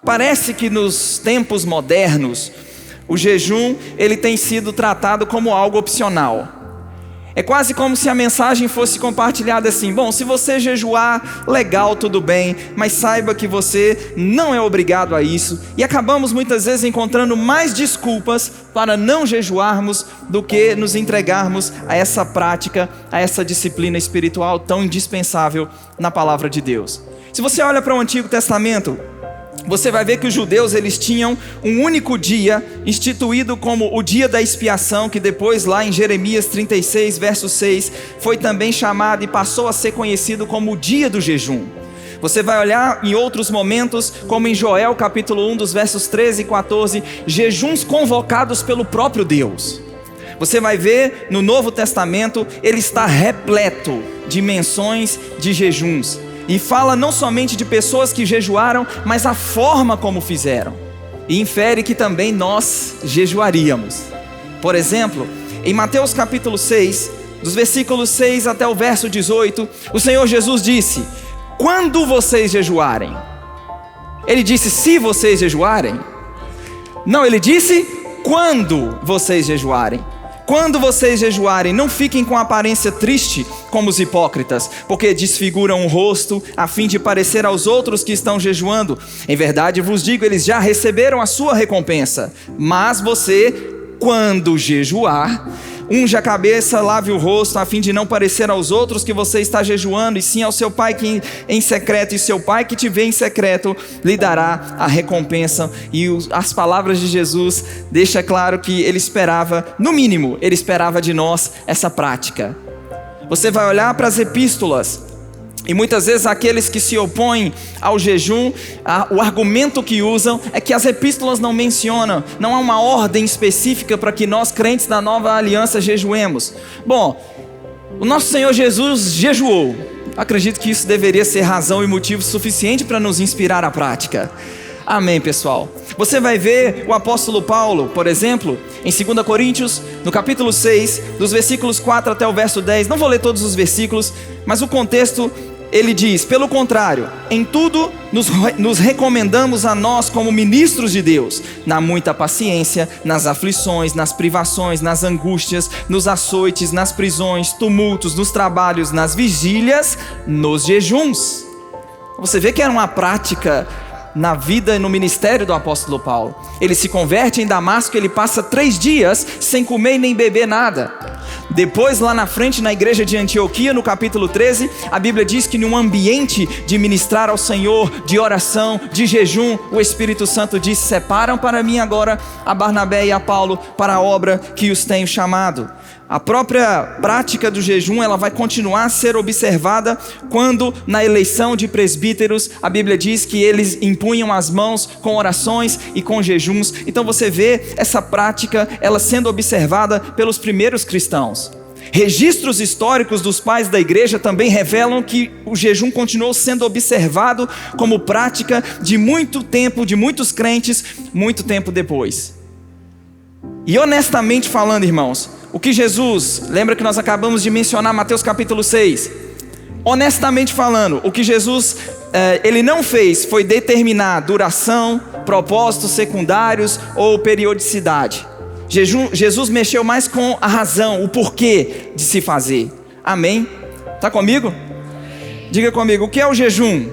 Parece que nos tempos modernos, o jejum ele tem sido tratado como algo opcional. É quase como se a mensagem fosse compartilhada assim: bom, se você jejuar, legal, tudo bem, mas saiba que você não é obrigado a isso. E acabamos muitas vezes encontrando mais desculpas para não jejuarmos do que nos entregarmos a essa prática, a essa disciplina espiritual tão indispensável na palavra de Deus. Se você olha para o Antigo Testamento, você vai ver que os judeus eles tinham um único dia instituído como o dia da expiação, que depois lá em Jeremias 36 verso 6 foi também chamado e passou a ser conhecido como o dia do jejum. Você vai olhar em outros momentos, como em Joel capítulo 1 dos versos 13 e 14, jejuns convocados pelo próprio Deus. Você vai ver no Novo Testamento, ele está repleto de menções de jejuns. E fala não somente de pessoas que jejuaram, mas a forma como fizeram. E infere que também nós jejuaríamos. Por exemplo, em Mateus capítulo 6, dos versículos 6 até o verso 18, o Senhor Jesus disse: quando vocês jejuarem. Ele disse se vocês jejuarem? Não, ele disse quando vocês jejuarem. Quando vocês jejuarem, não fiquem com aparência triste como os hipócritas, porque desfiguram o rosto a fim de parecer aos outros que estão jejuando. Em verdade vos digo, eles já receberam a sua recompensa. Mas você, quando jejuar, unja a cabeça, lave o rosto, a fim de não parecer aos outros que você está jejuando, e sim ao seu pai que em secreto, e seu pai que te vê em secreto lhe dará a recompensa. E as palavras de Jesus deixa claro que ele esperava, no mínimo, ele esperava de nós essa prática. Você vai olhar para as epístolas, e muitas vezes aqueles que se opõem ao jejum, o argumento que usam é que as epístolas não mencionam, não há uma ordem específica para que nós crentes da nova aliança jejuemos. Bom, o nosso Senhor Jesus jejuou. Acredito que isso deveria ser razão e motivo suficiente para nos inspirar à prática. Amém, pessoal. Você vai ver o apóstolo Paulo, por exemplo, em 2 Coríntios, no capítulo 6, dos versículos 4 até o verso 10. Não vou ler todos os versículos, mas o contexto, ele diz: pelo contrário, em tudo nos recomendamos a nós como ministros de Deus, na muita paciência, nas aflições, nas privações, nas angústias, nos açoites, nas prisões, tumultos, nos trabalhos, nas vigílias, nos jejuns. Você vê que era uma prática na vida e no ministério do apóstolo Paulo. Ele se converte em Damasco, ele passa 3 dias sem comer e nem beber nada. Depois lá na frente, na igreja de Antioquia, no capítulo 13, a Bíblia diz que num ambiente de ministrar ao Senhor, de oração, de jejum, o Espírito Santo diz: separam para mim agora a Barnabé e a Paulo para a obra que os tenho chamado. A própria prática do jejum, ela vai continuar a ser observada quando na eleição de presbíteros, a Bíblia diz que eles impunham as mãos com orações e com jejuns. Então você vê essa prática, ela sendo observada pelos primeiros cristãos. Registros históricos dos pais da igreja também revelam que o jejum continuou sendo observado como prática de muito tempo, de muitos crentes, muito tempo depois. E honestamente falando, irmãos, o que Jesus, lembra que nós acabamos de mencionar Mateus capítulo 6, honestamente falando, o que Jesus ele não fez foi determinar duração, propósitos secundários ou periodicidade. Jesus mexeu mais com a razão, o porquê de se fazer. Amém? Está comigo? Diga comigo, o que é o jejum?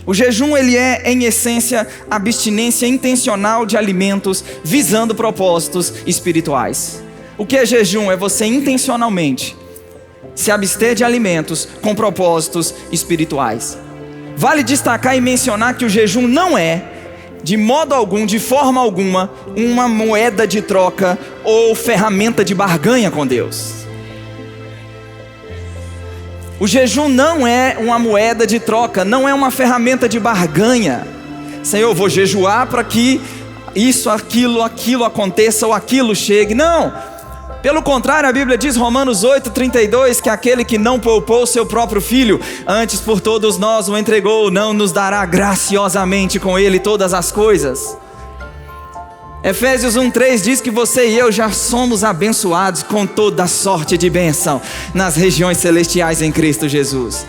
O jejum, ele é, em essência, abstinência intencional de alimentos visando propósitos espirituais. O que é jejum? É você intencionalmente se abster de alimentos com propósitos espirituais. Vale destacar e mencionar que o jejum não é, de modo algum, de forma alguma, uma moeda de troca ou ferramenta de barganha com Deus. O jejum não é uma moeda de troca, não é uma ferramenta de barganha. Senhor, eu vou jejuar para que isso, aquilo aconteça ou aquilo chegue. Não, pelo contrário, a Bíblia diz, Romanos 8:32, que aquele que não poupou o seu próprio filho, antes por todos nós o entregou, não nos dará graciosamente com ele todas as coisas. Efésios 1:3 diz que você e eu já somos abençoados com toda sorte de bênção nas regiões celestiais em Cristo Jesus.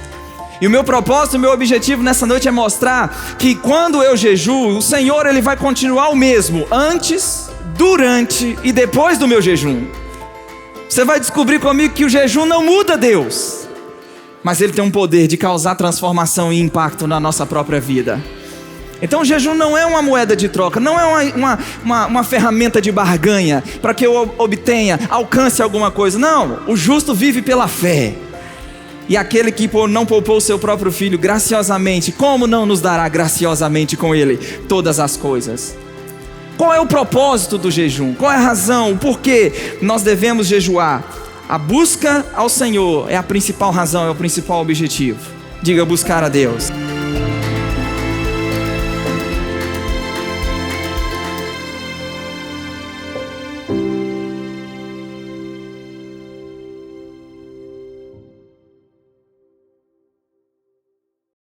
E o meu propósito, o meu objetivo nessa noite é mostrar que quando eu jejuo, o Senhor ele vai continuar o mesmo, antes, durante e depois do meu jejum. Você vai descobrir comigo que o jejum não muda Deus, mas ele tem um poder de causar transformação e impacto na nossa própria vida. Então o jejum não é uma moeda de troca, não é uma ferramenta de barganha para que eu obtenha, alcance alguma coisa. Não, o justo vive pela fé. E aquele que não poupou o seu próprio filho graciosamente, como não nos dará graciosamente com ele todas as coisas? Qual é o propósito do jejum? Qual é a razão? O porquê nós devemos jejuar? A busca ao Senhor é a principal razão, é o principal objetivo. Diga: buscar a Deus.